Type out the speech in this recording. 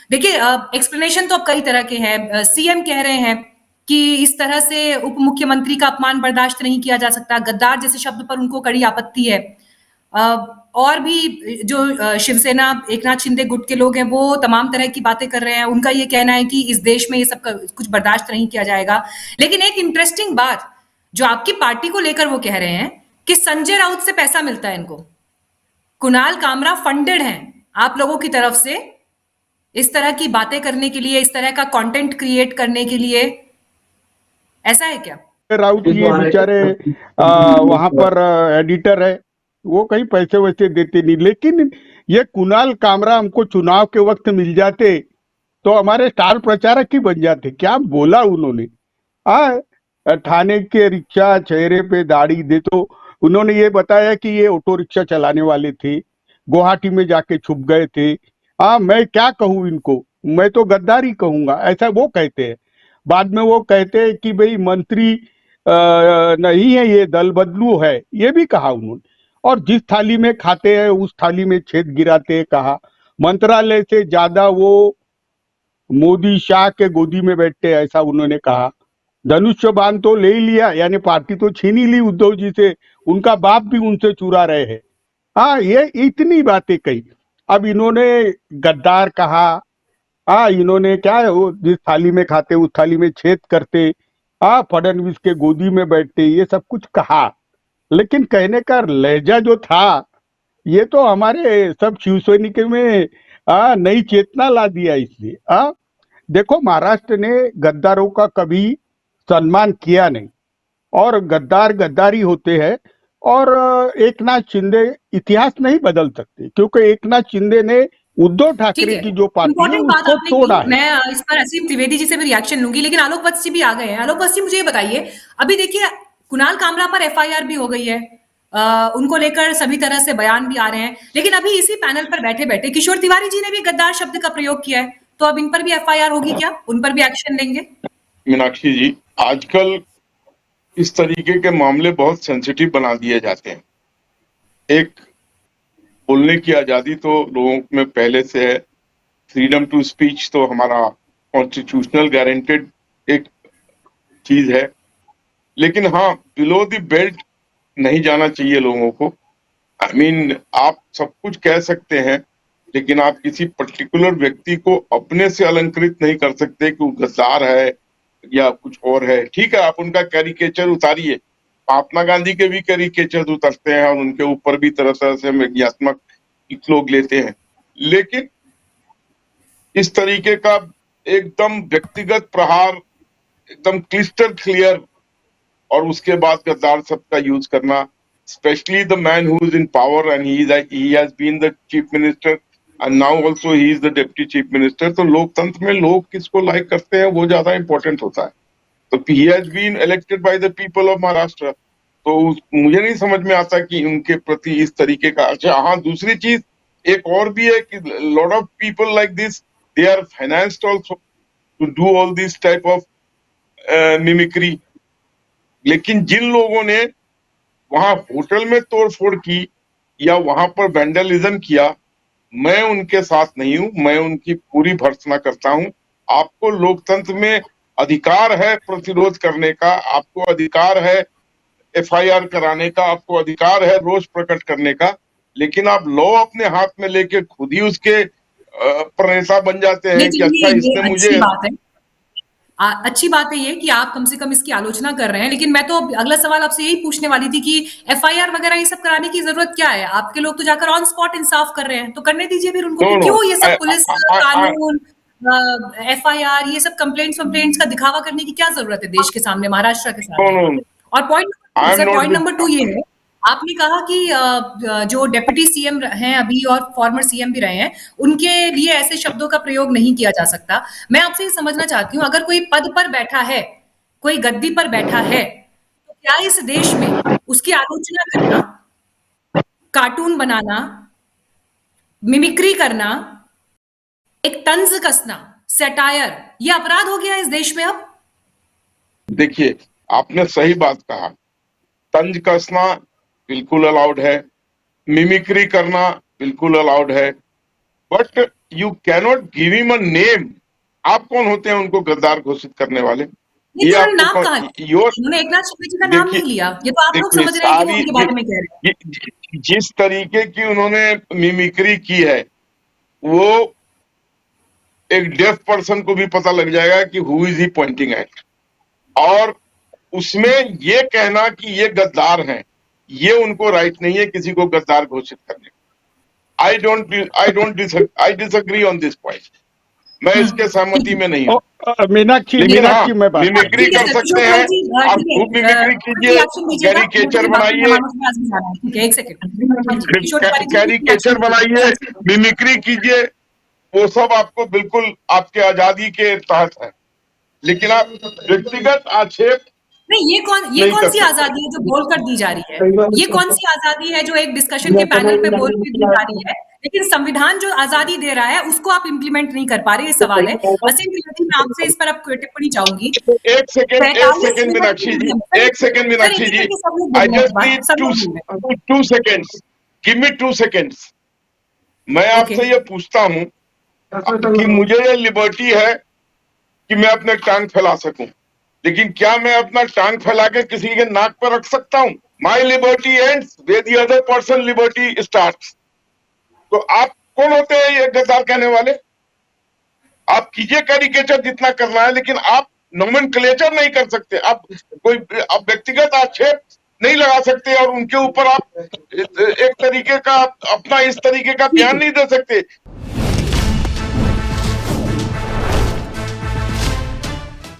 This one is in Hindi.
देखिए एक्सप्लेनेशन तो अब कई तरह के हैं। सीएम कह रहे हैं कि इस तरह से उप मुख्यमंत्री का अपमान बर्दाश्त नहीं किया जा सकता, गद्दार जैसे शब्द पर उनको कड़ी आपत्ति है। और भी जो शिवसेना एकनाथ शिंदे गुट के लोग हैं वो तमाम तरह की बातें कर रहे हैं। उनका ये कहना है कि इस देश में ये सब कुछ बर्दाश्त नहीं किया जाएगा। लेकिन एक इंटरेस्टिंग बात जो आपकी पार्टी को लेकर वो कह रहे हैं कि संजय राउत से पैसा मिलता है इनको, कुणाल कामरा फंडेड हैं आप लोगों की तरफ से इस तरह की बातें करने के लिए, इस तरह का कंटेंट क्रिएट करने के लिए, ऐसा है क्या? राउत ये बेचारे वहां पर एडिटर है, वो कहीं पैसे वैसे देते नहीं। लेकिन ये कुणाल कामरा हमको चुनाव के वक्त मिल जाते तो हमारे स्टार प्रचारक ही बन जाते। क्या बोला उन्होंने, थाने के रिक्शा चेहरे पे दाढ़ी दे, तो उन्होंने ये बताया कि ये ऑटो रिक्शा चलाने वाले थे, गुवाहाटी में जाके छुप गए थे। मैं क्या कहूँ इनको, मैं तो गद्दारी कहूंगा, ऐसा वो कहते हैं। बाद में वो कहते हैं कि भाई मंत्री नहीं है, ये दल बदलू है, ये भी कहा उन्होंने। और जिस थाली में खाते हैं उस थाली में छेद गिराते हैं कहा। मंत्रालय से ज्यादा वो मोदी शाह के गोदी में बैठते हैं, ऐसा उन्होंने कहा। धनुष्य बाण तो ले ही लिया, यानी पार्टी तो छीन ही ली उद्धव जी से, उनका बाप भी उनसे चुरा रहे हैं। ये इतनी बातें कही। अब इन्होंने गद्दार कहा, इन्होंने क्या है, वो जिस थाली में खाते उस थाली में छेद करते, फडणवीस के गोदी में बैठते, ये सब कुछ कहा। लेकिन कहने का लहजा जो था, ये तो हमारे सब शिवसैनिक में नई चेतना ला दिया। इसलिए देखो, महाराष्ट्र ने गद्दारों का कभी सम्मान किया नहीं, और गद्दार गद्दारी होते हैं। और एकनाथ शिंदे इतिहास नहीं बदल सकते, क्योंकि एकनाथ शिंदे ने उद्धव ठाकरे की जो पार्टी है उसको तोड़ा है। मैं इस पर असीम त्रिवेदी जी से भी रिएक्शन लूंगी, लेकिन आलोक वत्स जी भी आ गए हैं। आलोक वत्स जी, मुझे ये बताइए, अभी देखिए कुणाल कामरा पर एफआईआर भी हो गई है, उनको लेकर सभी तरह से बयान भी आ रहे हैं, लेकिन अभी इसी पैनल पर बैठे बैठे किशोर तिवारी जी ने भी गद्दार शब्द का प्रयोग किया है, तो अब इन पर भी एफआईआर होगी क्या? उन पर भी एक्शन लेंगे? मीनाक्षी जी, आजकल इस तरीके के मामले बहुत सेंसिटिव बना दिए जाते हैं। एक बोलने की आजादी तो लोगों में पहले से है, फ्रीडम टू स्पीच तो हमारा कॉन्स्टिट्यूशनल गारंटेड एक चीज है। लेकिन हाँ, बिलो द बेल्ट नहीं जाना चाहिए लोगों को। आई मीन, आप सब कुछ कह सकते हैं, लेकिन आप किसी पर्टिकुलर व्यक्ति को अपने से अलंकृत नहीं कर सकते कि वो गद्दार है या कुछ और है। ठीक है, आप उनका कैरिकेचर उतारिए, महात्मा गांधी के भी कैरिकेचर उतरते हैं और उनके ऊपर भी तरह तरह से व्यंग्यात्मक लोग लेते हैं, लेकिन इस तरीके का एकदम व्यक्तिगत प्रहार, एकदम क्लिस्टर क्लियर, और उसके बाद गद्दार शब्द का यूज करना, specially the man who is in power and he has been the chief minister and now also he is the deputy chief minister. तो लोकतंत्र में लोग किसको लाइक करते हैं वो ज्यादा इंपॉर्टेंट होता है। तो he has been elected by the people of Maharashtra, तो मुझे नहीं समझ में आता कि उनके प्रति इस तरीके का। अच्छा हाँ, दूसरी चीज एक और भी है कि lot of people like this, they are financed also to do all this type of mimicry. लेकिन जिन लोगों ने वहां होटल में तोड़फोड़ की या वहां पर वैंडलिज्म किया, मैं उनके साथ नहीं हूं, मैं उनकी पूरी भर्त्सना करता हूं। आपको लोकतंत्र में अधिकार है प्रतिरोध करने का, आपको अधिकार है एफआईआर कराने का, आपको अधिकार है रोष प्रकट करने का, लेकिन आप लॉ अपने हाथ में लेके खुद ही उसके प्रणेता बन जाते हैं कि अच्छा इसने मुझे। अच्छी बात है ये कि आप कम से कम इसकी आलोचना कर रहे हैं, लेकिन मैं तो अगला सवाल आपसे यही पूछने वाली थी कि एफआईआर वगैरह ये सब कराने की जरूरत क्या है? आपके लोग तो जाकर ऑन स्पॉट इंसाफ कर रहे हैं, तो करने दीजिए फिर उनको। क्यों ये सब पुलिस कानून, एफआईआर, ये सब कंप्लेंट्स का दिखावा करने की क्या जरूरत है देश के सामने, महाराष्ट्र के सामने? और पॉइंट नंबर 2 ये है, आपने कहा कि जो डिप्टी सीएम हैं अभी और फॉर्मर सीएम भी रहे हैं, उनके लिए ऐसे शब्दों का प्रयोग नहीं किया जा सकता। मैं आपसे ये समझना चाहती हूँ, अगर कोई पद पर बैठा है, कोई गद्दी पर बैठा है, तो क्या इस देश में उसकी आलोचना करना, कार्टून बनाना, मिमिक्री करना, एक तंज कसना, सैटायर, ये अपराध हो गया इस देश में अब? देखिए, आपने सही बात कहा, तंज कसना बिल्कुल अलाउड है, मिमिक्री करना बिल्कुल अलाउड है, but you cannot give him a name. आप कौन होते हैं उनको गद्दार घोषित करने वाले? नहीं, ये तो उन्होंने आपको नाम कहाँ लिया? उन्होंने एकनाथ शिंदे जी का नाम नहीं देखिए लिया। ये तो आप लोग देखिए समझ रहे हैं कि वो सारी उनके बारे में कह रहे हैं। जिस तरीके की उन्होंने मिमिक्री की है, वो एक डेफ पर्सन को भी पता लग जाएगा कि who is he Poynting eight. और उसमें ये कहना कि ये गद्दार हैं, ये उनको राइट नहीं है किसी को गद्दार घोषित करने। I disagree on this point. मैं इसके सहमति में नहीं हूँ। मीनाक्षी लेकिन हाँ, मीनाक्षी मैं बात मिमिक्री ठीक है कर सर, सकते किशोर हैं, जी, आप ठीक है, खूब मिमिक्री कीजिए, रिएक्शन दीजिएगा, कैरिकेचर मुझे बाकी बनाइए, मेहमानों के पास भी जाना है। ठीक है, एक सेकंड। हाँ जी, किशोर तिवारी जी, कैरिकेचर रिएक्शन बनाइए, दीजिए। मिमिक्री कीजिए, वो सब आपको बिल्कुल आपके आजादी के तहत है। लेकिन आप व्यक्तिगत आक्षेप नहीं, ये नहीं कौन कर सी सकते। आजादी है जो बोलकर दी जा रही है? ये कौन सी आजादी है जो एक डिस्कशन के पैनल पे बोल के दी जा रही है? लेकिन संविधान जो आजादी दे रहा है उसको आप इंप्लीमेंट नहीं कर पा रहे, ये सवाल है। असीम त्रिवेदी, मैं आपसे इस पर अब टिप्पणी चाहूंगी। एक 45 सेकेंड मिनट की मीनाक्षी जी, मीडियम सर, एक सेकेंड सर मीनाक्षी एक जी, करके सब लोग आई बोल रहे हैं इस जस्ट बार, नीड सब लोग बोल रहे हैं। 2 सेकेंड्स, गिव मी 2 सेकेंड्स। मैं ओके, आपसे ये पूछता हूं कि मुझे ये लिबर्टी है कि मैं अपने टांग फैला सकूं, लेकिन क्या मैं अपना टांग फैला के किसी के नाक पर रख सकता हूं? My liberty ends where the other person liberty starts. तो आप कौन होते हैं ये गद्दार कहने वाले? आप कीजिए कैरिकेचर जितना करना है, लेकिन आप नोमेनक्लेचर नहीं कर सकते। आप व्यक्तिगत आक्षेप नहीं लगा सकते और उनके ऊपर आप एक तरीके का अपना इस तरीके का ठीक बयान है। नहीं दे सकते।